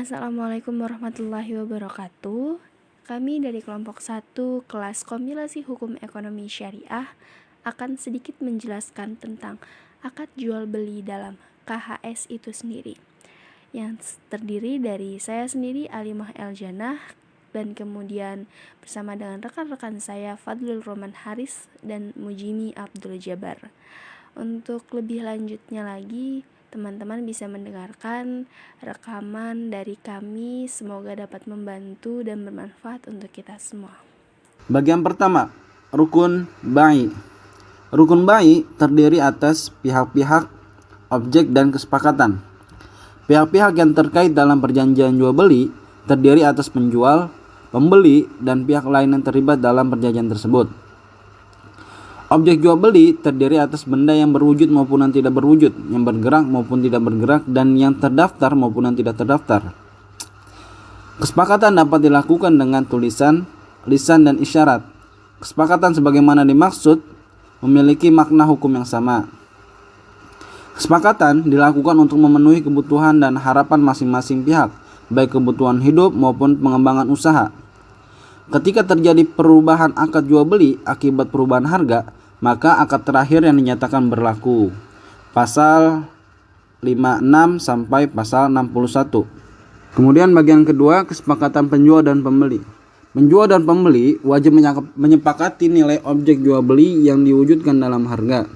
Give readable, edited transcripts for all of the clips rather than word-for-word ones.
Assalamualaikum warahmatullahi wabarakatuh. Kami dari kelompok 1 kelas kompilasi hukum ekonomi syariah akan sedikit menjelaskan tentang akad jual beli dalam KHS itu sendiri, yang terdiri dari saya sendiri Alimah Eljanah dan kemudian bersama dengan rekan-rekan saya Fadlul Roman Haris dan Mujimi Abdul Jabar. Untuk lebih lanjutnya lagi, teman-teman bisa mendengarkan rekaman dari kami, semoga dapat membantu dan bermanfaat untuk kita semua. Bagian pertama, rukun bai. Rukun bai terdiri atas pihak-pihak, objek, dan kesepakatan. Pihak-pihak yang terkait dalam perjanjian jual beli terdiri atas penjual, pembeli, dan pihak lain yang terlibat dalam perjanjian tersebut. Objek jual beli terdiri atas benda yang berwujud maupun yang tidak berwujud, yang bergerak maupun tidak bergerak, dan yang terdaftar maupun yang tidak terdaftar. Kesepakatan dapat dilakukan dengan tulisan, lisan, dan isyarat. Kesepakatan sebagaimana dimaksud memiliki makna hukum yang sama. Kesepakatan dilakukan untuk memenuhi kebutuhan dan harapan masing-masing pihak, baik kebutuhan hidup maupun pengembangan usaha. Ketika terjadi perubahan akad jual beli akibat perubahan harga, maka akad terakhir yang dinyatakan berlaku. Pasal 56 sampai pasal 61. Kemudian bagian kedua, kesepakatan penjual dan pembeli. Penjual dan pembeli wajib menyepakati nilai objek jual beli yang diwujudkan dalam harga.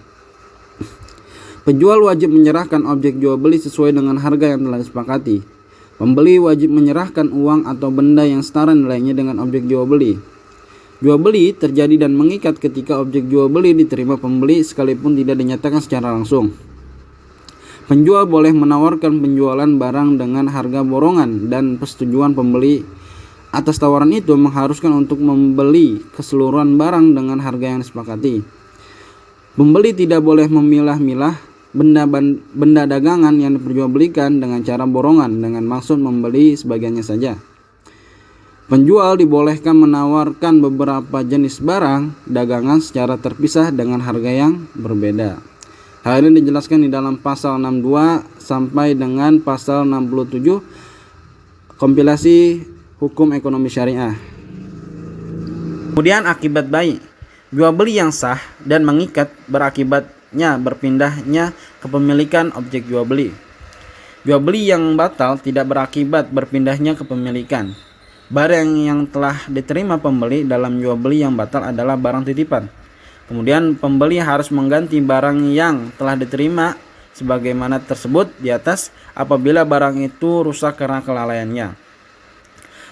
Penjual wajib menyerahkan objek jual beli sesuai dengan harga yang telah disepakati. Pembeli wajib menyerahkan uang atau benda yang setara nilainya dengan objek jual beli. Jual beli terjadi dan mengikat ketika objek jual beli diterima pembeli sekalipun tidak dinyatakan secara langsung. Penjual boleh menawarkan penjualan barang dengan harga borongan dan persetujuan pembeli atas tawaran itu mengharuskan untuk membeli keseluruhan barang dengan harga yang disepakati. Pembeli tidak boleh memilah-milah benda dagangan yang diperjualbelikan dengan cara borongan dengan maksud membeli sebagiannya saja. Penjual dibolehkan menawarkan beberapa jenis barang dagangan secara terpisah dengan harga yang berbeda. Hal ini dijelaskan di dalam pasal 62 sampai dengan pasal 67 kompilasi hukum ekonomi syariah. Kemudian akibat bai. Jual beli yang sah dan mengikat berakibatnya berpindahnya kepemilikan objek jual beli. Jual beli yang batal tidak berakibat berpindahnya kepemilikan. Barang yang telah diterima pembeli dalam jual beli yang batal adalah barang titipan. Kemudian pembeli harus mengganti barang yang telah diterima sebagaimana tersebut di atas apabila barang itu rusak karena kelalaiannya.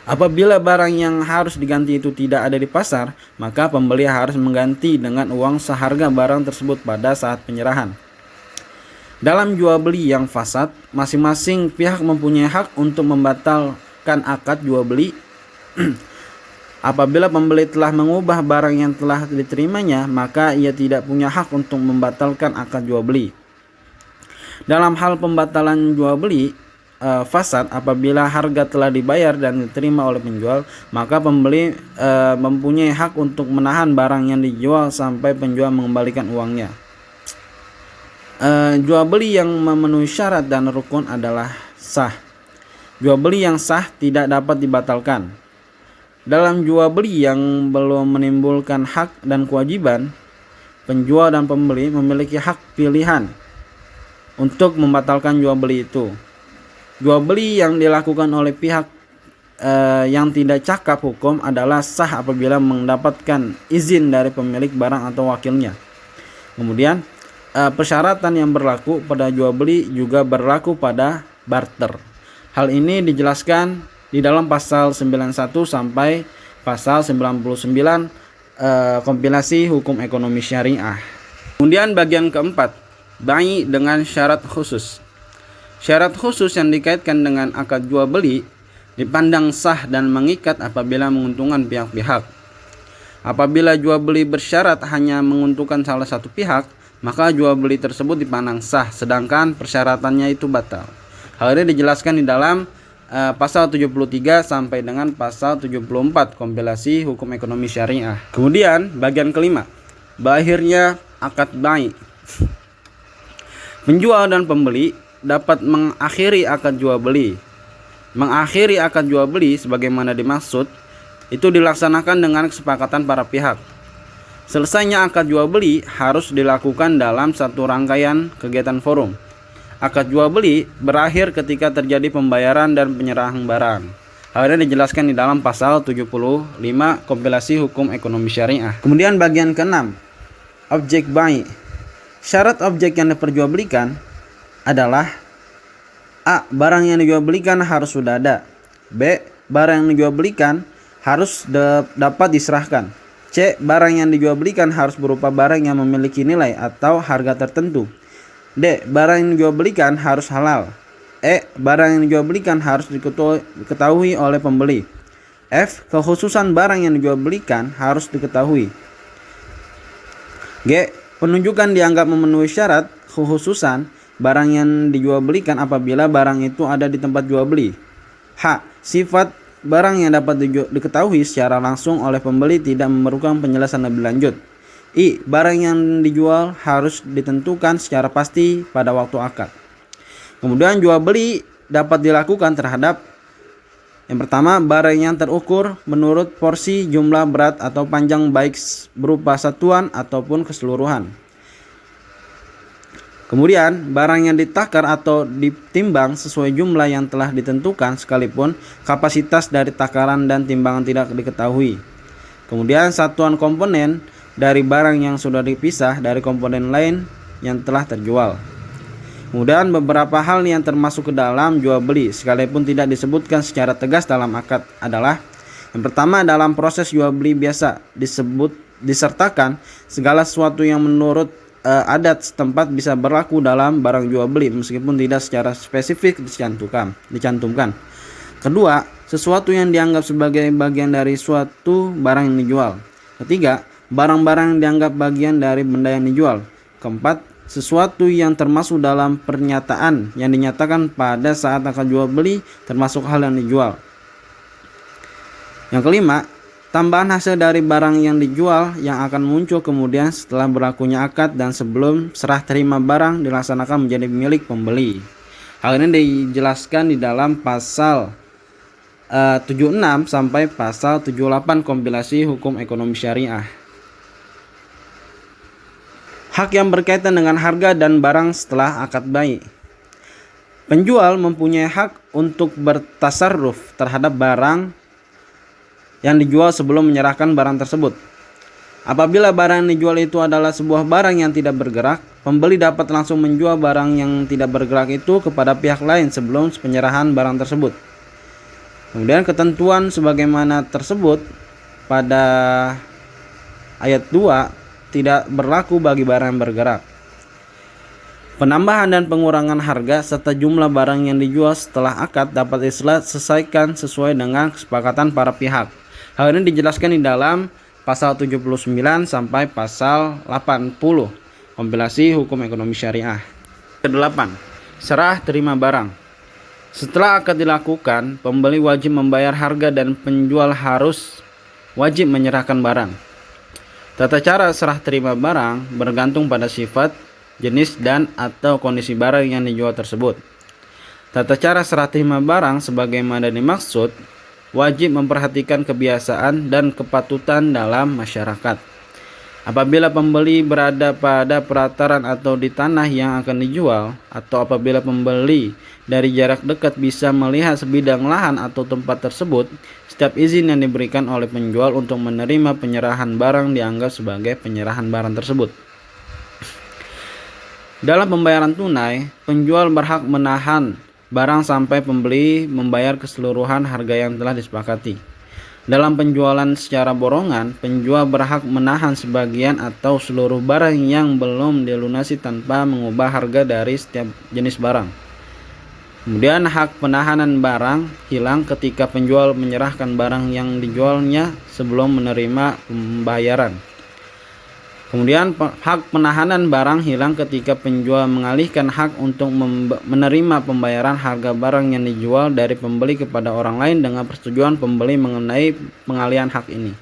Apabila barang yang harus diganti itu tidak ada di pasar, maka pembeli harus mengganti dengan uang seharga barang tersebut pada saat penyerahan. Dalam jual beli yang fasad, masing-masing pihak mempunyai hak untuk membatalkan akad jual beli. Apabila pembeli telah mengubah barang yang telah diterimanya, maka ia tidak punya hak untuk membatalkan akad jual beli. Dalam hal pembatalan jual beli fasad, apabila harga telah dibayar dan diterima oleh penjual, maka pembeli mempunyai hak untuk menahan barang yang dijual sampai penjual mengembalikan uangnya. Jual beli yang memenuhi syarat dan rukun adalah sah. Jual beli yang sah tidak dapat dibatalkan. Dalam jual beli yang belum menimbulkan hak dan kewajiban, penjual dan pembeli memiliki hak pilihan untuk membatalkan jual beli itu. Jual beli yang dilakukan oleh pihak yang tidak cakap hukum adalah sah apabila mendapatkan izin dari pemilik barang atau wakilnya. Kemudian persyaratan yang berlaku pada jual beli juga berlaku pada barter. Hal ini dijelaskan di dalam pasal 91 sampai pasal 99 kompilasi hukum ekonomi syariah. Kemudian bagian keempat, bai dengan syarat khusus. Syarat khusus yang dikaitkan dengan akad jual beli dipandang sah dan mengikat apabila menguntungkan pihak-pihak. Apabila jual beli bersyarat hanya menguntungkan salah satu pihak, maka jual beli tersebut dipandang sah, sedangkan persyaratannya itu batal. Hal ini dijelaskan di dalam pasal 73 sampai dengan pasal 74 kompilasi hukum ekonomi syariah. Kemudian bagian kelima, berakhirnya akad bai. Penjual dan pembeli dapat mengakhiri akad jual beli Mengakhiri akad jual beli sebagaimana dimaksud itu dilaksanakan dengan kesepakatan para pihak. Selesainya akad jual beli harus dilakukan dalam satu rangkaian kegiatan forum. Akad jual beli berakhir ketika terjadi pembayaran dan penyerahan barang. Hal ini dijelaskan di dalam pasal 75 Kompilasi Hukum Ekonomi Syariah. Kemudian bagian ke-6, objek bai. Syarat objek yang diperjualbelikan adalah A. Barang yang dijualbelikan harus sudah ada. B. Barang yang dijualbelikan harus dapat diserahkan. C. Barang yang dijualbelikan harus berupa barang yang memiliki nilai atau harga tertentu. D. Barang yang dijualbelikan harus halal. E. Barang yang dijualbelikan harus diketahui oleh pembeli. F. Kekhususan barang yang dijualbelikan harus diketahui. G. Penunjukan dianggap memenuhi syarat kekhususan barang yang dijualbelikan apabila barang itu ada di tempat jual beli. H. Sifat barang yang dapat diketahui secara langsung oleh pembeli tidak memerlukan penjelasan lebih lanjut. I. Barang yang dijual harus ditentukan secara pasti pada waktu akad. Kemudian jual beli dapat dilakukan terhadap yang pertama, barang yang terukur menurut porsi, jumlah, berat, atau panjang baik berupa satuan ataupun keseluruhan. Kemudian, barang yang ditakar atau ditimbang sesuai jumlah yang telah ditentukan sekalipun kapasitas dari takaran dan timbangan tidak diketahui. Kemudian, satuan komponen dari barang yang sudah dipisah dari komponen lain yang telah terjual. Kemudian, beberapa hal yang termasuk ke dalam jual beli sekalipun tidak disebutkan secara tegas dalam akad adalah yang pertama, dalam proses jual beli biasa disertakan segala sesuatu yang menurut adat setempat bisa berlaku dalam barang jual beli meskipun tidak secara spesifik dicantumkan. Kedua, sesuatu yang dianggap sebagai bagian dari suatu barang yang dijual. Ketiga, barang-barang yang dianggap bagian dari benda yang dijual. Keempat, sesuatu yang termasuk dalam pernyataan yang dinyatakan pada saat akad jual beli termasuk hal yang dijual. Yang kelima, tambahan hasil dari barang yang dijual yang akan muncul kemudian setelah berlakunya akad dan sebelum serah terima barang dilaksanakan menjadi milik pembeli. Hal ini dijelaskan di dalam pasal 76 sampai pasal 78 Kompilasi Hukum Ekonomi Syariah. Hak yang berkaitan dengan harga dan barang setelah akad bai. Penjual mempunyai hak untuk bertasarruf terhadap barang yang dijual sebelum menyerahkan barang tersebut. Apabila barang yang dijual itu adalah sebuah barang yang tidak bergerak, pembeli dapat langsung menjual barang yang tidak bergerak itu kepada pihak lain sebelum penyerahan barang tersebut. Kemudian ketentuan sebagaimana tersebut pada ayat 2 tidak berlaku bagi barang yang bergerak. Penambahan dan pengurangan harga serta jumlah barang yang dijual setelah akad dapat diselesaikan sesuai dengan kesepakatan para pihak. Hal ini dijelaskan di dalam pasal 79 sampai pasal 80 Kompilasi Hukum Ekonomi Syariah. Ke-8. Serah terima barang. Setelah akad dilakukan, pembeli wajib membayar harga dan penjual harus wajib menyerahkan barang. Tata cara serah terima barang bergantung pada sifat, jenis, dan atau kondisi barang yang dijual tersebut. Tata cara serah terima barang sebagaimana dimaksud wajib memperhatikan kebiasaan dan kepatutan dalam masyarakat. Apabila pembeli berada pada pelataran atau di tanah yang akan dijual, atau apabila pembeli dari jarak dekat bisa melihat sebidang lahan atau tempat tersebut, setiap izin yang diberikan oleh penjual untuk menerima penyerahan barang dianggap sebagai penyerahan barang tersebut. Dalam pembayaran tunai, penjual berhak menahan barang sampai pembeli membayar keseluruhan harga yang telah disepakati. Dalam penjualan secara borongan, penjual berhak menahan sebagian atau seluruh barang yang belum dilunasi tanpa mengubah harga dari setiap jenis barang. Kemudian hak penahanan barang hilang ketika penjual menyerahkan barang yang dijualnya sebelum menerima pembayaran. Kemudian hak penahanan barang hilang ketika penjual mengalihkan hak untuk menerima pembayaran harga barang yang dijual dari pembeli kepada orang lain dengan persetujuan pembeli mengenai pengalihan hak ini.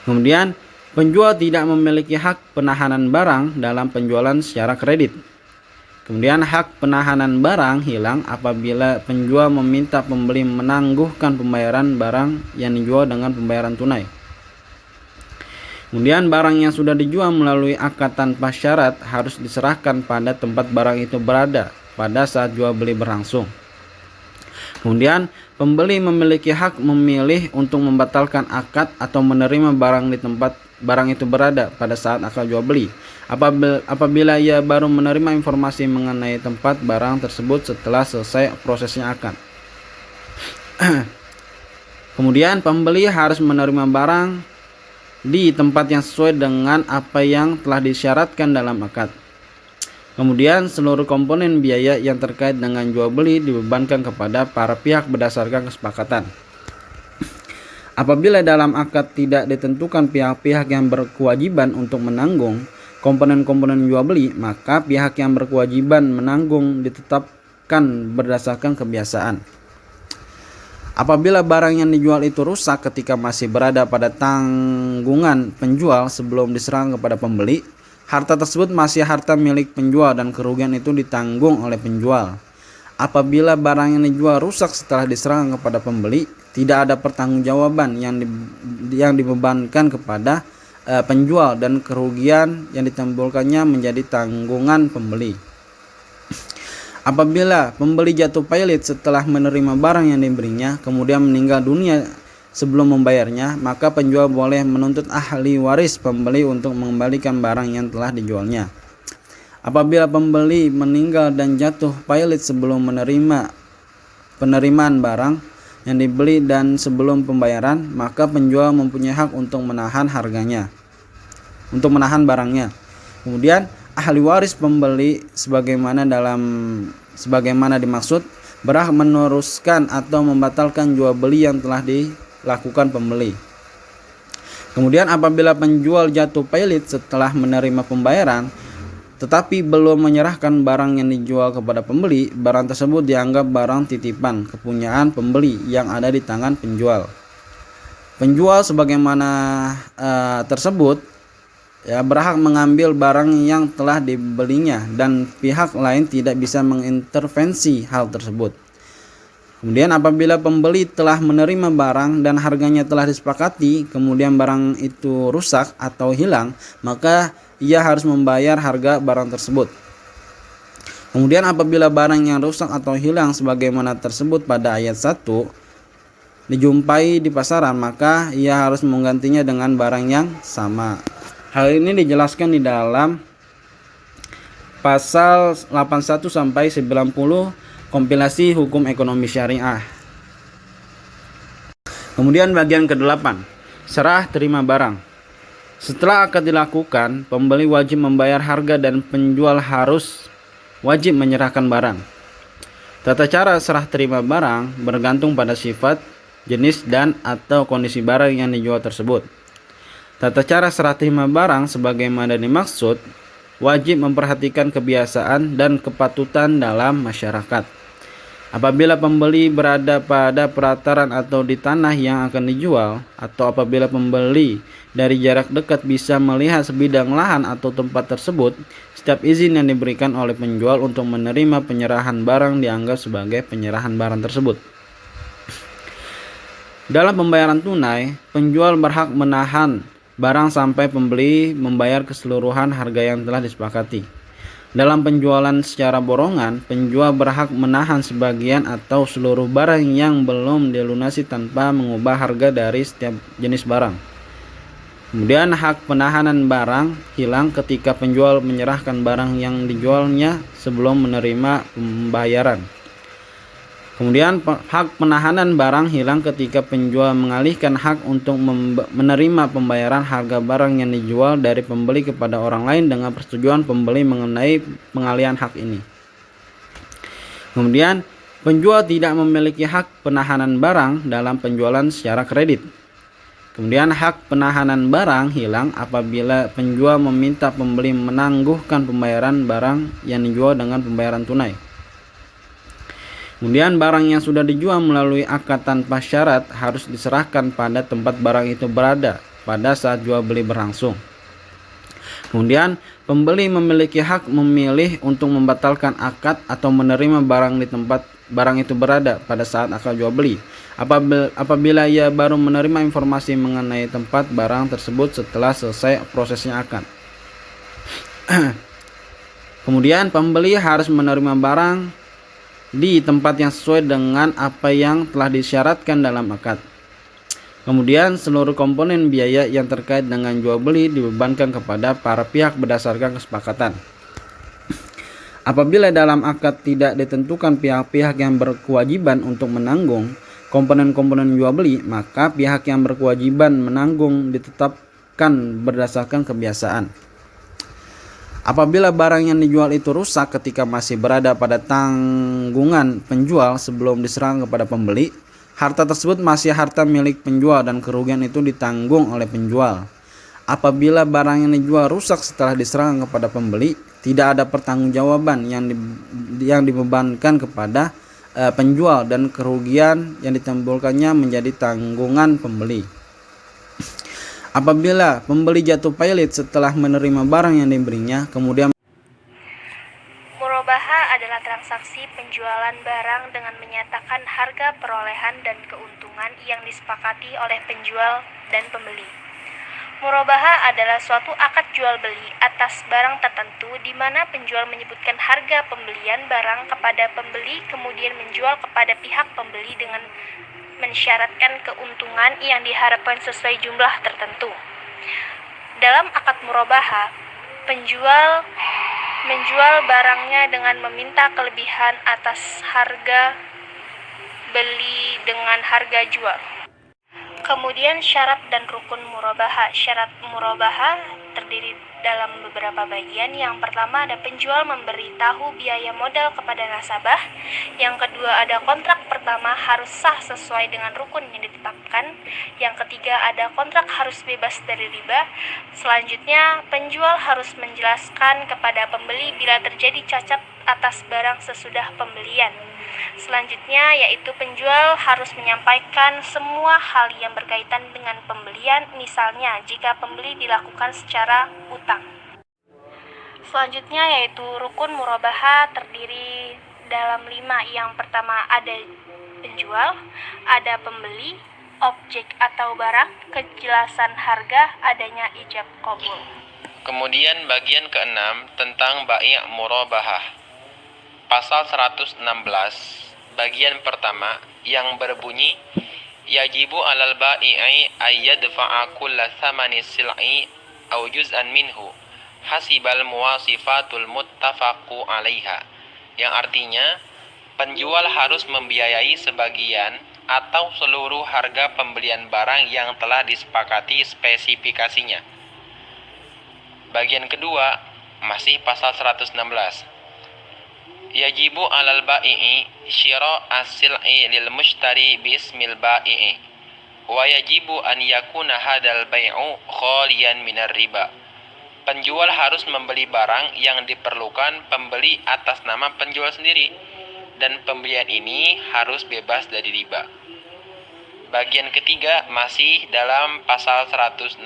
Kemudian penjual tidak memiliki hak penahanan barang dalam penjualan secara kredit. Kemudian hak penahanan barang hilang apabila penjual meminta pembeli menangguhkan pembayaran barang yang dijual dengan pembayaran tunai. Kemudian barang yang sudah dijual melalui akad tanpa syarat harus diserahkan pada tempat barang itu berada pada saat jual beli berlangsung. Kemudian pembeli memiliki hak memilih untuk membatalkan akad atau menerima barang di tempat barang itu berada pada saat akad jual beli. Apabila ia baru menerima informasi mengenai tempat barang tersebut setelah selesai prosesnya akad. Kemudian pembeli harus menerima barang di tempat yang sesuai dengan apa yang telah disyaratkan dalam akad. Kemudian seluruh komponen biaya yang terkait dengan jual beli dibebankan kepada para pihak berdasarkan kesepakatan. Apabila dalam akad tidak ditentukan pihak-pihak yang berkewajiban untuk menanggung komponen-komponen jual beli, maka pihak yang berkewajiban menanggung ditetapkan berdasarkan kebiasaan. Apabila barang yang dijual itu rusak ketika masih berada pada tanggungan penjual sebelum diserahkan kepada pembeli, harta tersebut masih harta milik penjual dan kerugian itu ditanggung oleh penjual. Apabila barang yang dijual rusak setelah diserahkan kepada pembeli, tidak ada pertanggungjawaban yang dibebankan kepada penjual dan kerugian yang ditimbulkannya menjadi tanggungan pembeli. Apabila pembeli jatuh pailit setelah menerima barang yang diberinya, kemudian meninggal dunia sebelum membayarnya, maka penjual boleh menuntut ahli waris pembeli untuk mengembalikan barang yang telah dijualnya. Apabila pembeli meninggal dan jatuh pailit sebelum menerima penerimaan barang yang dibeli dan sebelum pembayaran, maka penjual mempunyai hak untuk menahan harganya, untuk menahan barangnya. Kemudian ahli waris pembeli sebagaimana dimaksud berhak meneruskan atau membatalkan jual beli yang telah dilakukan pembeli. Kemudian apabila penjual jatuh pailit setelah menerima pembayaran tetapi belum menyerahkan barang yang dijual kepada pembeli, barang tersebut dianggap barang titipan kepunyaan pembeli yang ada di tangan penjual. Penjual sebagaimana tersebut berhak mengambil barang yang telah dibelinya dan pihak lain tidak bisa mengintervensi hal tersebut. Kemudian apabila pembeli telah menerima barang dan harganya telah disepakati, kemudian barang itu rusak atau hilang, maka ia harus membayar harga barang tersebut. Kemudian apabila barang yang rusak atau hilang sebagaimana tersebut pada ayat 1 dijumpai di pasaran, maka ia harus menggantinya dengan barang yang sama. Hal ini dijelaskan di dalam pasal 81 sampai 90 kompilasi hukum ekonomi syariah. Kemudian bagian ke-8, serah terima barang. Setelah akad dilakukan, pembeli wajib membayar harga dan penjual harus wajib menyerahkan barang. Tata cara serah terima barang bergantung pada sifat, jenis, dan atau kondisi barang yang dijual tersebut. Tata cara serah terima barang sebagaimana dimaksud wajib memperhatikan kebiasaan dan kepatutan dalam masyarakat. Apabila pembeli berada pada pelataran atau di tanah yang akan dijual, atau apabila pembeli dari jarak dekat bisa melihat sebidang lahan atau tempat tersebut, setiap izin yang diberikan oleh penjual untuk menerima penyerahan barang dianggap sebagai penyerahan barang tersebut. Dalam pembayaran tunai, penjual berhak menahan barang sampai pembeli membayar keseluruhan harga yang telah disepakati. Dalam penjualan secara borongan, penjual berhak menahan sebagian atau seluruh barang yang belum dilunasi tanpa mengubah harga dari setiap jenis barang. Kemudian hak penahanan barang hilang ketika penjual menyerahkan barang yang dijualnya sebelum menerima pembayaran. Kemudian hak penahanan barang hilang ketika penjual mengalihkan hak untuk menerima pembayaran harga barang yang dijual dari pembeli kepada orang lain dengan persetujuan pembeli mengenai pengalihan hak ini. Kemudian penjual tidak memiliki hak penahanan barang dalam penjualan secara kredit. Kemudian hak penahanan barang hilang apabila penjual meminta pembeli menangguhkan pembayaran barang yang dijual dengan pembayaran tunai. Kemudian barang yang sudah dijual melalui akad tanpa syarat harus diserahkan pada tempat barang itu berada pada saat jual beli berlangsung. Kemudian, pembeli memiliki hak memilih untuk membatalkan akad atau menerima barang di tempat barang itu berada pada saat akad jual beli. Apabila ia baru menerima informasi mengenai tempat barang tersebut setelah selesai prosesnya akad. Kemudian, pembeli harus menerima barang di tempat yang sesuai dengan apa yang telah disyaratkan dalam akad. Kemudian, seluruh komponen biaya yang terkait dengan jual beli dibebankan kepada para pihak berdasarkan kesepakatan. Apabila dalam akad tidak ditentukan pihak-pihak yang berkewajiban untuk menanggung komponen-komponen jual beli, maka pihak yang berkewajiban menanggung ditetapkan berdasarkan kebiasaan. Apabila barang yang dijual itu rusak ketika masih berada pada tanggungan penjual sebelum diserahkan kepada pembeli, harta tersebut masih harta milik penjual dan kerugian itu ditanggung oleh penjual. Apabila barang yang dijual rusak setelah diserahkan kepada pembeli, tidak ada pertanggungjawaban yang dibebankan kepada penjual dan kerugian yang ditimbulkannya menjadi tanggungan pembeli. Apabila pembeli jatuh pailit setelah menerima barang yang diberinya, kemudian Murabaha adalah transaksi penjualan barang dengan menyatakan harga perolehan dan keuntungan yang disepakati oleh penjual dan pembeli. Murabaha adalah suatu akad jual beli atas barang tertentu di mana penjual menyebutkan harga pembelian barang kepada pembeli kemudian menjual kepada pihak pembeli dengan mensyaratkan keuntungan yang diharapkan sesuai jumlah tertentu. Dalam akad murabaha, penjual menjual barangnya dengan meminta kelebihan atas harga beli dengan harga jual. Kemudian syarat dan rukun murabaha. Syarat murabaha terdiri dalam beberapa bagian. Yang pertama ada penjual memberitahu biaya modal kepada nasabah. Yang kedua ada kontrak pertama harus sah sesuai dengan rukun yang ditetapkan. Yang ketiga ada kontrak harus bebas dari riba. Selanjutnya penjual harus menjelaskan kepada pembeli bila terjadi cacat atas barang sesudah pembelian. Selanjutnya yaitu penjual harus menyampaikan semua hal yang berkaitan dengan pembelian, misalnya jika pembeli dilakukan secara utang. Selanjutnya yaitu rukun murabaha terdiri dalam 5. Yang pertama ada penjual, ada pembeli, objek atau barang, kejelasan harga, adanya ijab qabul. Kemudian bagian ke-6 tentang bai' murabahah. Pasal 116, bagian pertama yang berbunyi yajibu 'alal bai'i ayyadfa'a kulla thamani sil'i aw juz'an minhu hasibal muwasifatul muttafaqu 'alaiha, yang artinya penjual harus membiayai sebagian atau seluruh harga pembelian barang yang telah disepakati spesifikasinya. Bagian kedua masih pasal 116. Yajibu 'alal bai'i syira' as-sil'i lil mushtari bismil bai'i wa yajibu an yakuna hadal bai'u khaliyan minar riba. Penjual harus membeli barang yang diperlukan pembeli atas nama penjual sendiri dan pembelian ini harus bebas dari riba. Bagian ketiga masih dalam pasal 116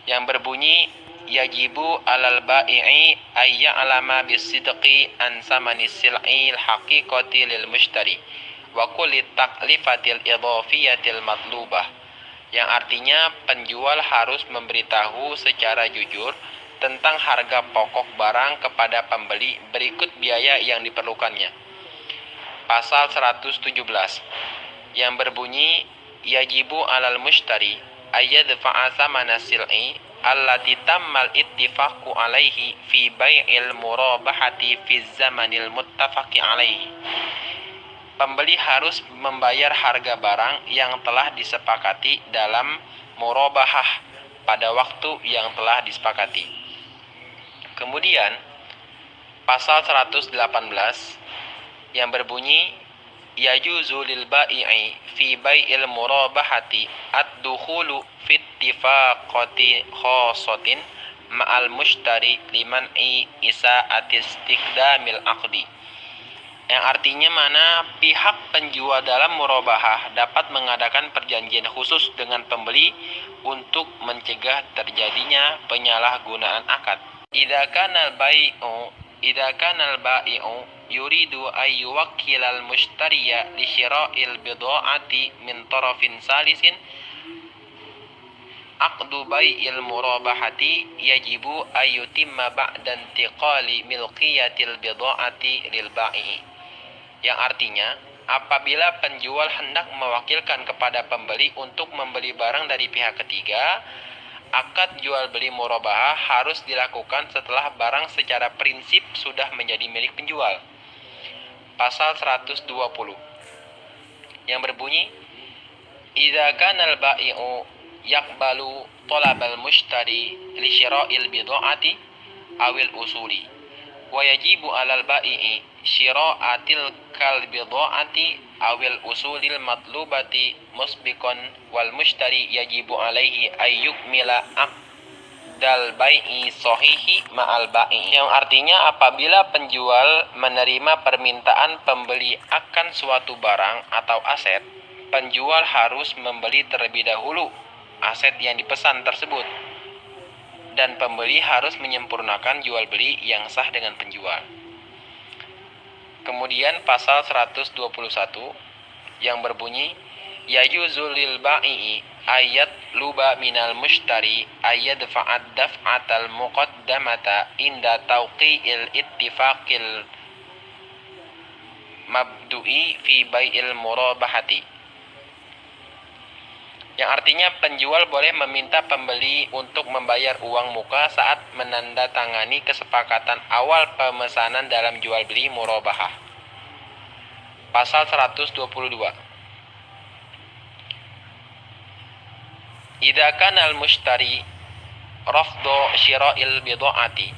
yang berbunyi yajibu 'alal bai'i ayya'lama bisidqi an samanis sil'il haqiqati lil mushtari wa kulli taklifatil idhafiyatil matlubah, yang artinya penjual harus memberitahu secara jujur tentang harga pokok barang kepada pembeli berikut biaya yang diperlukannya. Pasal 117 yang berbunyi yajibu 'alal mushtari ayyadfa'a thamana sil'i allati tammal ittifaqu alaihi fi bai'il murabahati fi zamanil muttafaqi alaihi. Pembeli harus membayar harga barang yang telah disepakati dalam murabahah pada waktu yang telah disepakati. Kemudian pasal 118 yang berbunyi yajuzu lil bai'i fi bai'il murabahati ad-dukhulu fi ittifaqati khassatin ma'al mushtari liman isa'ati istiqdamil aqdi. yang artinya mana pihak penjual dalam murabahah dapat mengadakan perjanjian khusus dengan pembeli untuk mencegah terjadinya penyalahgunaan akad. Idza kana al-bai'u yuridu ay yuwakkila al-mushtariya li syira'il bid'ati min tarafin salisin aqdu bai'il murabahati yajibu ay yutimma ba'da intiqali milqiyatil bid'ati lil ba'i. Yang artinya, apabila penjual hendak mewakilkan kepada pembeli untuk membeli barang dari pihak ketiga, akad jual beli murabahah harus dilakukan setelah barang secara prinsip sudah menjadi milik penjual. Pasal 120 yang berbunyi, idza kana al-bai'u yaqbalu talabal mushtari li syira'il bid'ati awil usuli wa yajibu 'alal bai'i syira'atil kal bid'ati awil usulil matlubati musbiqan wal mushtari yajibu 'alaihi ay yukmila aqdal bai'i sahihi ma'al bai'i. Yang artinya apabila penjual menerima permintaan pembeli akan suatu barang atau aset, penjual harus membeli terlebih dahulu aset yang dipesan tersebut, dan pembeli harus menyempurnakan jual beli yang sah dengan penjual. Kemudian pasal 121 yang berbunyi, yajuzu lil ba'i ayat luba minal mushtari ayat fa'ad daf'atal muqaddamata inda tauqi'il ittifaqil mabdu'i fi bai'il murabahati. Yang artinya penjual boleh meminta pembeli untuk membayar uang muka saat menandatangani kesepakatan awal pemesanan dalam jual beli murabahah. Pasal 122. Idza kana al-mushtari rafdhu syira'il bid'ati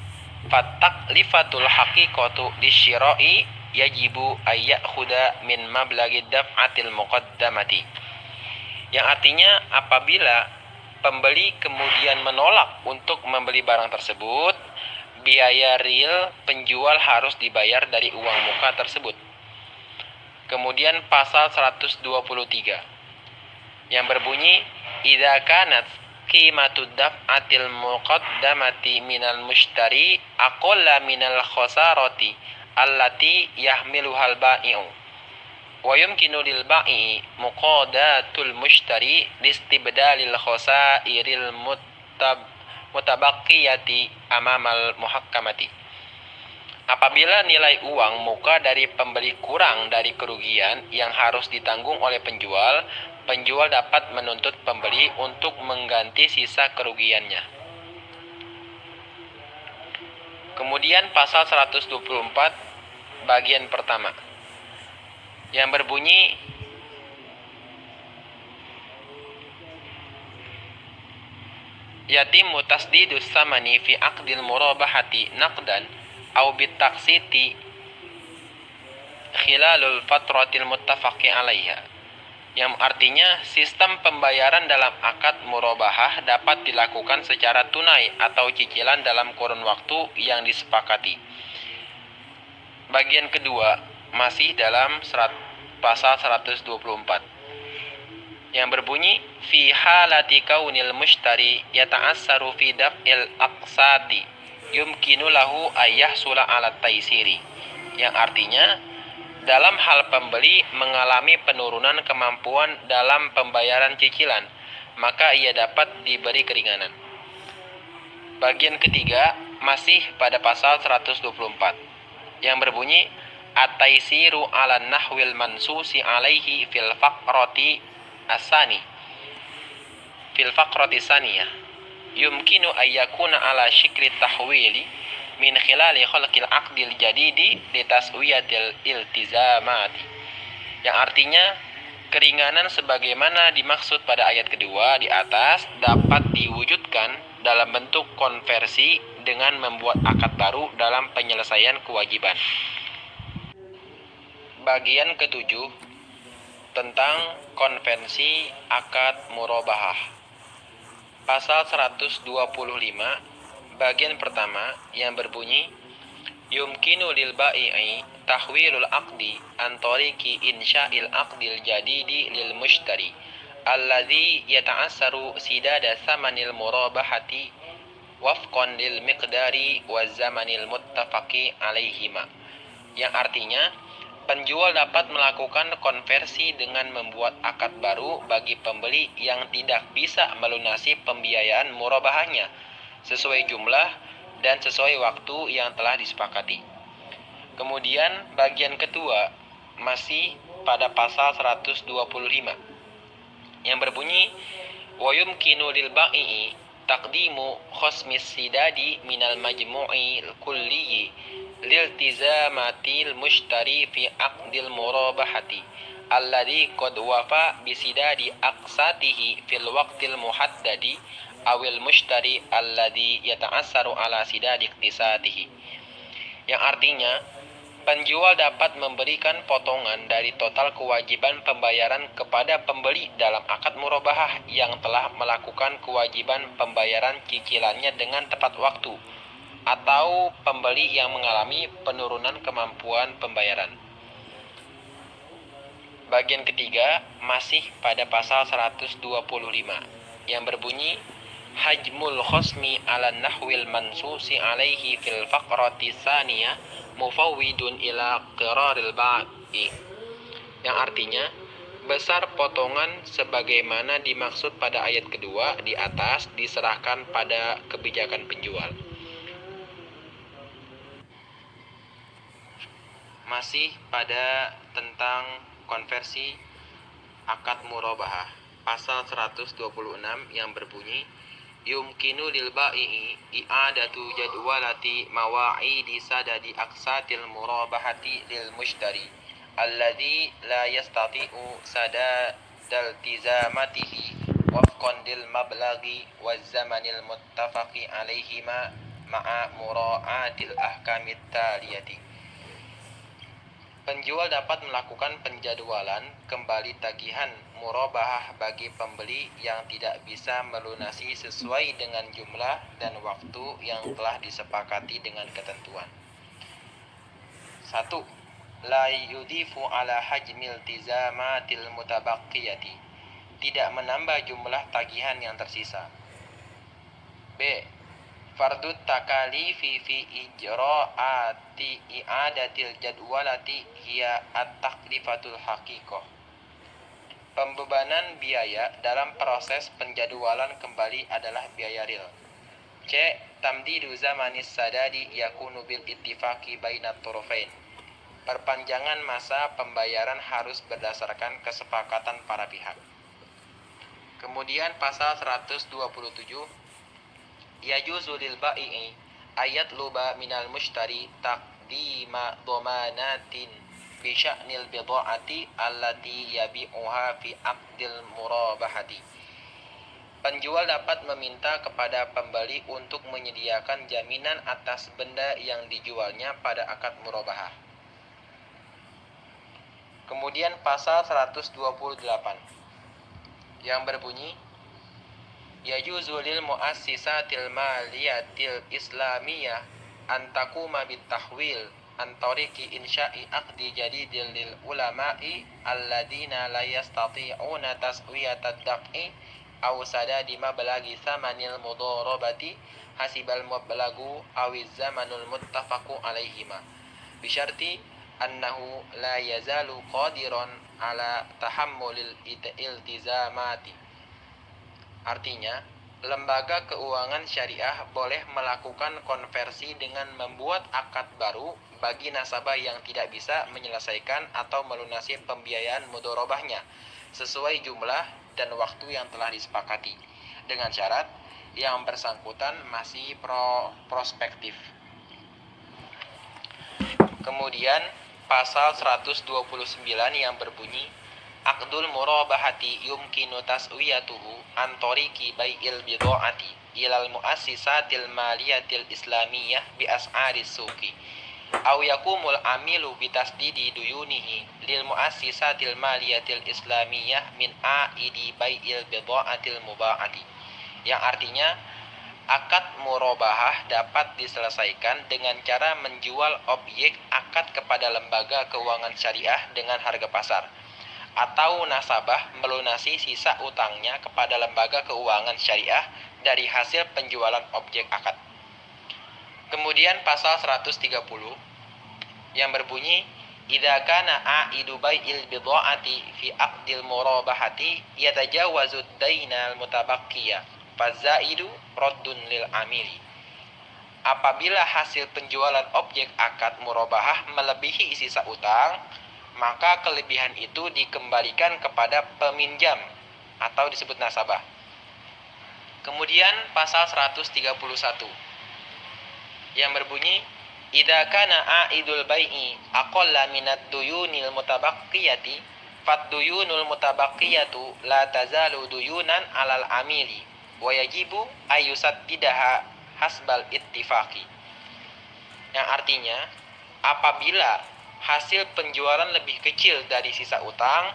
fataklifatul haqiqatu lisyira'i yajibu ay ya'khudha min mablagid daf'atil muqaddamati. Yang artinya apabila pembeli kemudian menolak untuk membeli barang tersebut, biaya real penjual harus dibayar dari uang muka tersebut. Kemudian pasal 123 yang berbunyi, idza kanat qimatud daf'atil muqaddamati minal mushtari aqalla minal khasarati allati yahmiluhal ba'i'u wa yumkinu lil ba'i muqadatul mushtari listibdalil khasairil mutabaqiyati amamal muhakkamati. Apabila nilai uang muka dari pembeli kurang dari kerugian yang harus ditanggung oleh penjual, penjual dapat menuntut pembeli untuk mengganti sisa kerugiannya. Kemudian pasal 124 bagian pertama yang berbunyi, yatimu tasdidus samani fi aqdil murabahati naqdan aw bitaksiti khilalul fatratil muttafaqi alaiha. Yang artinya sistem pembayaran dalam akad murabahah dapat dilakukan secara tunai atau cicilan dalam kurun waktu yang disepakati. Bagian kedua masih dalam pasal 124 yang berbunyi, fi halati kaunil mushtari yata'assaru fi daf'il aqsati yumkinu lahu ayyahsula ala taisiri. Yang artinya dalam hal pembeli mengalami penurunan kemampuan dalam pembayaran cicilan, maka ia dapat diberi keringanan. Bagian ketiga masih pada pasal 124 yang berbunyi, at-taisiru ala nahwil mansusi alaihi fil faqrati saniyah yumkinu ayyakuna ala syikri tahwili min khilali khalqil aqdil jadidi litaswiyatil iltizamati. Yang artinya keringanan sebagaimana dimaksud pada ayat kedua di atas dapat diwujudkan dalam bentuk konversi dengan membuat akad baru dalam penyelesaian kewajiban. Bagian ketujuh tentang konvensi akad murabahah. Pasal 125 bagian pertama yang berbunyi, yumkinu lil bai'i tahwilul aqdi an tariqi insya'il aqdil jadidi lil mushtari alladhi yata'assaru sidada thamanil murabahati wafqan lil miqdari wa zamanil muttafaqi alaihima. Yang artinya, penjual dapat melakukan konversi dengan membuat akad baru bagi pembeli yang tidak bisa melunasi pembiayaan murabahahnya sesuai jumlah dan sesuai waktu yang telah disepakati. Kemudian bagian kedua masih pada pasal 125 yang berbunyi wa yumkinu lil bai'i taqdimu khasmis sidadi minal majmu'i kulli liltizamatil mushtari fi aqdil murabahati alladhi qad wafa bisidadi aqsatihi fil waqtil muhaddadi awil mushtari alladhi yata'assaru ala sidadi iqtisatihi. Yang artinya, penjual dapat memberikan potongan dari total kewajiban pembayaran kepada pembeli dalam akad murabahah yang telah melakukan kewajiban pembayaran cicilannya dengan tepat waktu, atau pembeli yang mengalami penurunan kemampuan pembayaran. Bagian ketiga masih pada pasal 125 yang berbunyi hajmul khosmi ala nahwil mansusi alaihi fil faqrati tsaniyah mufawwidun ila qiraril ba'i. Yang artinya, besar potongan sebagaimana dimaksud pada ayat kedua di atas diserahkan pada kebijakan penjual. Masih pada tentang konversi akad murabahah, pasal 126 yang berbunyi yumkinu lil bai'i i'adatu jadwalati mawa'idi sadadi aqsatil murabahati lil mushtari alladhi la yastati'u sadadal tizamatihi wafqan lil mablaghi waz zamanil muttafaqi alaihima ma'a mura'atil ahkamit taliyati. Penjual dapat melakukan penjadwalan kembali tagihan murabahah bagi pembeli yang tidak bisa melunasi sesuai dengan jumlah dan waktu yang telah disepakati dengan ketentuan. 1. La yudifu ala hajmil tizamatil mutabaqiyati. Tidak menambah jumlah tagihan yang tersisa. B. Fardut takalifi fi ijra'ati i'adatil jadwalati hiya at-taklifatul haqiqah. Pembebanan biaya dalam proses penjadwalan kembali adalah biaya real. C. Tamdidu zamanis sadadi yakunu bil ittifaqi bainat tarafain. Perpanjangan masa pembayaran harus berdasarkan kesepakatan para pihak. Kemudian pasal 127 yajuzu lil bai'i ayat luba minal mushtari taqdima dhamanatin bi sya'nil bid'ati allati yabi'uha fi aqdil murabahati. Penjual dapat meminta kepada pembeli untuk menyediakan jaminan atas benda yang dijualnya pada akad murabahah. Kemudian pasal 128 yang berbunyi yajuzu lil muassisatil maliyatil islamiyah an taquma bit tahwil an tariqi insya'i aqdi jadidil lil ulama'i alladina la yastati'una taswiyatad daf'i aw sadadi mablaghi thamanil mudharabati hasibal mablagu awiz zamanul muttafaqu alaihima bisyarti annahu la yazalu qadiran ala tahammulil iltizamati. Artinya, lembaga keuangan syariah boleh melakukan konversi dengan membuat akad baru bagi nasabah yang tidak bisa menyelesaikan atau melunasi pembiayaan mudharabahnya sesuai jumlah dan waktu yang telah disepakati, dengan syarat yang bersangkutan masih prospektif. Kemudian pasal 129 yang berbunyi aqdul murabahati yumkinu taswiyatuhu an tariqi bai'il bid'ati ilal muassisatil maliyatil islamiyah bi as'aris suqi aw yakumul amilu bi tasdidi duyunihi lil muassisatil maliyatil islamiyah min aidi bai'il bid'atil muba'ati. Yang artinya akad murabahah dapat diselesaikan dengan cara menjual objek akad kepada lembaga keuangan syariah dengan harga pasar, atau nasabah melunasi sisa utangnya kepada lembaga keuangan syariah dari hasil penjualan objek akad. Kemudian pasal 130 yang berbunyi idza kana a'idu bai'il bidha'ati fi aqdil murabahati yatajawazu ad-dainal mutabaqqiya fazaidu raddun lil amili. Apabila hasil penjualan objek akad murabahah melebihi sisa utang, maka kelebihan itu dikembalikan kepada peminjam atau disebut nasabah. Kemudian pasal 131 yang berbunyi idza kana a'idul bai'i aqalla minad duyunil mutabaqqiyati fad-duyunul mutabaqqiyatu la tazalu duyunan 'alal amili wa yajibu ayyusaddidaha hasbal ittifaqi. Yang artinya, apabila hasil penjualan lebih kecil dari sisa utang,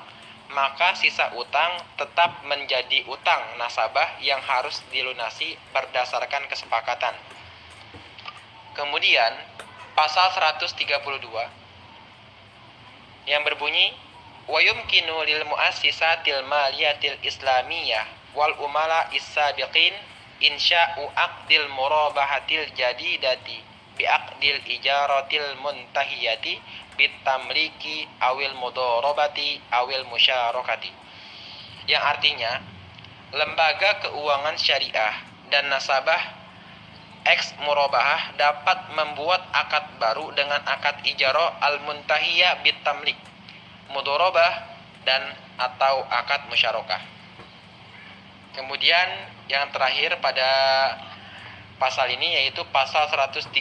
maka sisa utang tetap menjadi utang nasabah yang harus dilunasi berdasarkan kesepakatan. Kemudian pasal 132 yang berbunyi wa yumkinu lil muassisatil maliyatil islamiyah wal umala is-sabiqin insya'u aqdil murabahatil jadidati bi aqdil ijaratil muntahiyati bitamliki awil mudharabati awil musyarakati. Yang artinya, lembaga keuangan syariah dan nasabah eks murabahah dapat membuat akad baru dengan akad ijarah al-muntahiyah bitamlik, mudharabah dan atau akad musyarakah. Kemudian yang terakhir pada pasal ini yaitu pasal 133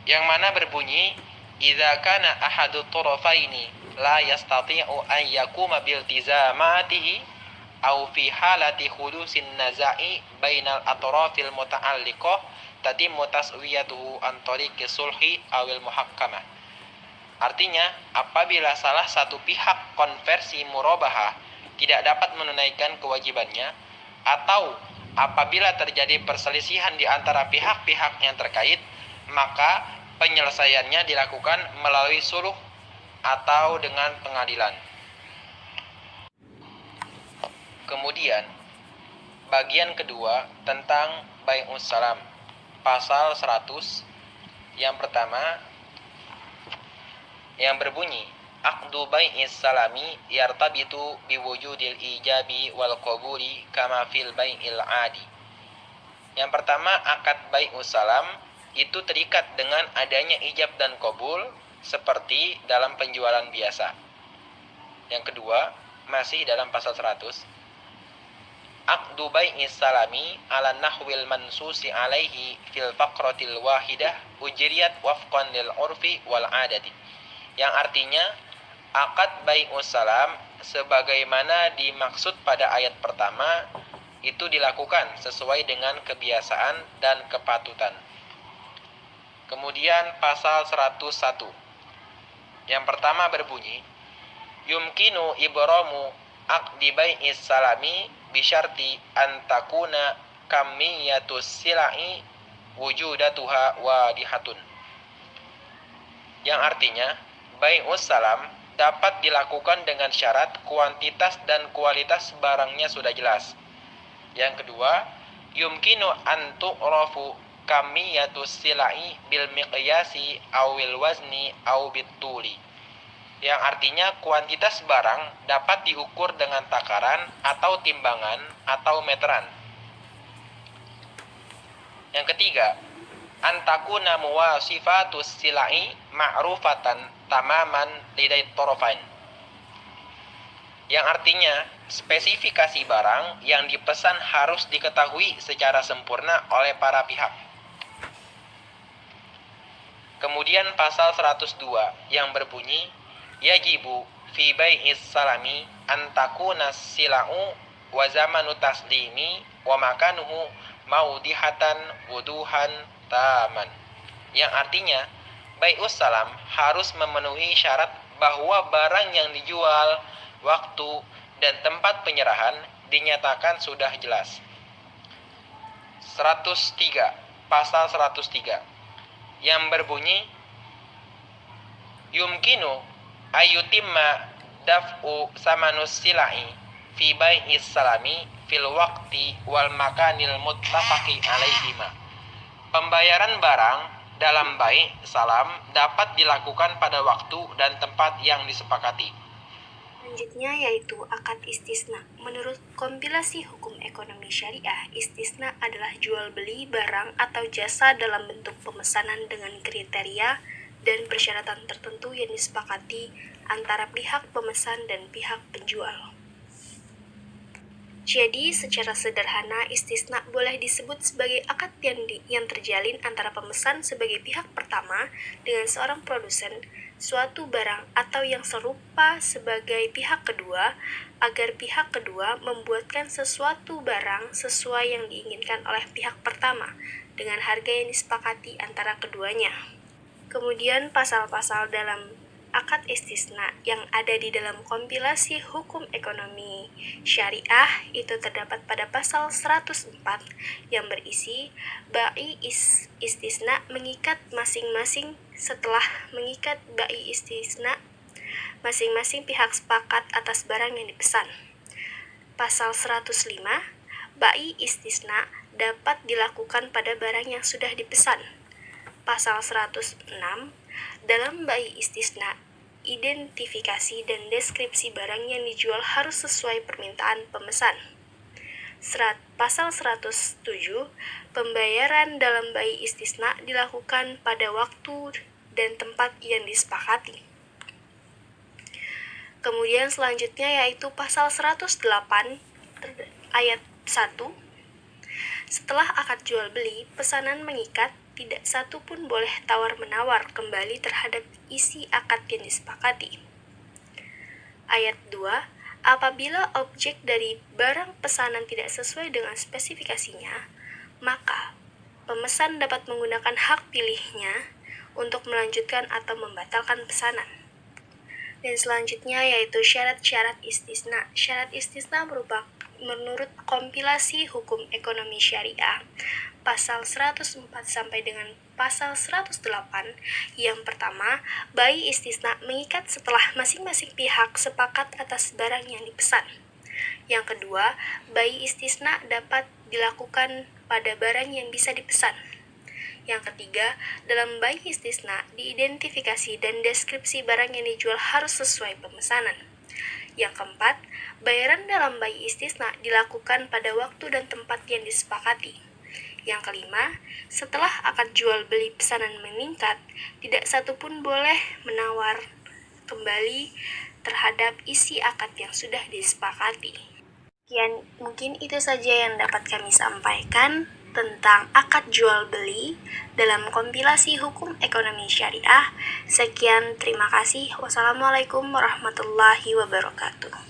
yang mana berbunyi idza kana ahadu tarafaini la yastati'u an yakuma biltizamatihi aw fi halati hudusin naza'i bainal atrafil muta'alliqah tatimmu taswiyatuhu an tariqi sulhi awil muhakkamah. Artinya, apabila salah satu pihak konversi murabahah tidak dapat menunaikan kewajibannya, atau apabila terjadi perselisihan di antara pihak-pihak yang terkait, maka penyelesaiannya dilakukan melalui suluh atau dengan pengadilan. Kemudian, bagian kedua tentang bai'us salam, pasal 100 yang pertama yang berbunyi aqdu bai'is salami yartabitu biwujudil ijabi wal qabuli kama fil bai'il adi. Yang pertama, akad bai'us salam itu terikat dengan adanya ijab dan qabul seperti dalam penjualan biasa. Yang kedua, masih dalam pasal 100, aqdu bai'is salami ala nahwil mansusi alaihi fil faqratil wahidah ujriyat wafqan lil urfi wal adati. Yang artinya, akad bai'us salam sebagaimana dimaksud pada ayat pertama itu dilakukan sesuai dengan kebiasaan dan kepatutan. Kemudian pasal 101 yang pertama berbunyi yumkinu ibramu aqdi bai'is salami bisyarti antakuna kamiyatus silai wujudatuha wadihatun. Yang artinya, bai'us salam dapat dilakukan dengan syarat kuantitas dan kualitas barangnya sudah jelas. Yang kedua, yumkinu an tu'rafu kamiyatus silai bil miqyasi awil wazni aw bituli. Yang artinya kuantitas barang dapat diukur dengan takaran atau timbangan atau meteran. Yang ketiga, antakuna muwasifatus silai ma'rufatan tamaman lidait torofain. Yang artinya spesifikasi barang yang dipesan harus diketahui secara sempurna oleh para pihak. Kemudian pasal 102 yang berbunyi yajibu fi bai'is salami antakuna sila'u wa zamanu taslimi wa makanuhu maudihatan wuduhan taman. Yang artinya, bai'us salam harus memenuhi syarat bahwa barang yang dijual, waktu, dan tempat penyerahan dinyatakan sudah jelas. 103, pasal 103 yang berbunyi yumkinu ayyutimma daf'u samanus silai fi bai'is salami fil waqti wal makanil muttafaqi alaihima. Pembayaran barang dalam bai' salam dapat dilakukan pada waktu dan tempat yang disepakati. Selanjutnya yaitu akad istisna. Menurut kompilasi hukum ekonomi syariah, istisna adalah jual beli barang atau jasa dalam bentuk pemesanan dengan kriteria dan persyaratan tertentu yang disepakati antara pihak pemesan dan pihak penjual. Jadi, secara sederhana, istisna boleh disebut sebagai akad yang terjalin antara pemesan sebagai pihak pertama dengan seorang produsen suatu barang atau yang serupa sebagai pihak kedua, agar pihak kedua membuatkan sesuatu barang sesuai yang diinginkan oleh pihak pertama dengan harga yang disepakati antara keduanya. Kemudian pasal-pasal dalam akad istisna yang ada di dalam kompilasi hukum ekonomi syariah itu terdapat pada pasal 104 yang berisi bai istisna mengikat masing-masing. Setelah mengikat bai istisna, masing-masing pihak sepakat atas barang yang dipesan. Pasal 105, bai istisna dapat dilakukan pada barang yang sudah dipesan. Pasal 106, dalam bai istisna, identifikasi dan deskripsi barang yang dijual harus sesuai permintaan pemesan. Pasal 107, pembayaran dalam bai istisna dilakukan pada waktu dan tempat yang disepakati. Kemudian selanjutnya yaitu pasal 108 ayat 1. Setelah akad jual beli, pesanan mengikat, tidak satu pun boleh tawar-menawar kembali terhadap isi akad yang disepakati. Ayat 2, apabila objek dari barang pesanan tidak sesuai dengan spesifikasinya, maka pemesan dapat menggunakan hak pilihnya untuk melanjutkan atau membatalkan pesanan. Dan selanjutnya yaitu syarat-syarat istisna. Syarat istisna menurut kompilasi hukum ekonomi syariah pasal 104 sampai dengan pasal 108. Yang pertama, bai istisna mengikat setelah masing-masing pihak sepakat atas barang yang dipesan. Yang kedua, bai istisna dapat dilakukan pada barang yang bisa dipesan. Yang ketiga, dalam bai istisna, diidentifikasi dan deskripsi barang yang dijual harus sesuai pemesanan. Yang keempat, bayaran dalam bai istisna dilakukan pada waktu dan tempat yang disepakati. Yang kelima, setelah akad jual beli pesanan meningkat, tidak satu pun boleh menawar kembali terhadap isi akad yang sudah disepakati. Sekian, mungkin itu saja yang dapat kami sampaikan tentang akad jual beli dalam kompilasi hukum ekonomi syariah. Sekian, terima kasih. Wassalamualaikum warahmatullahi wabarakatuh.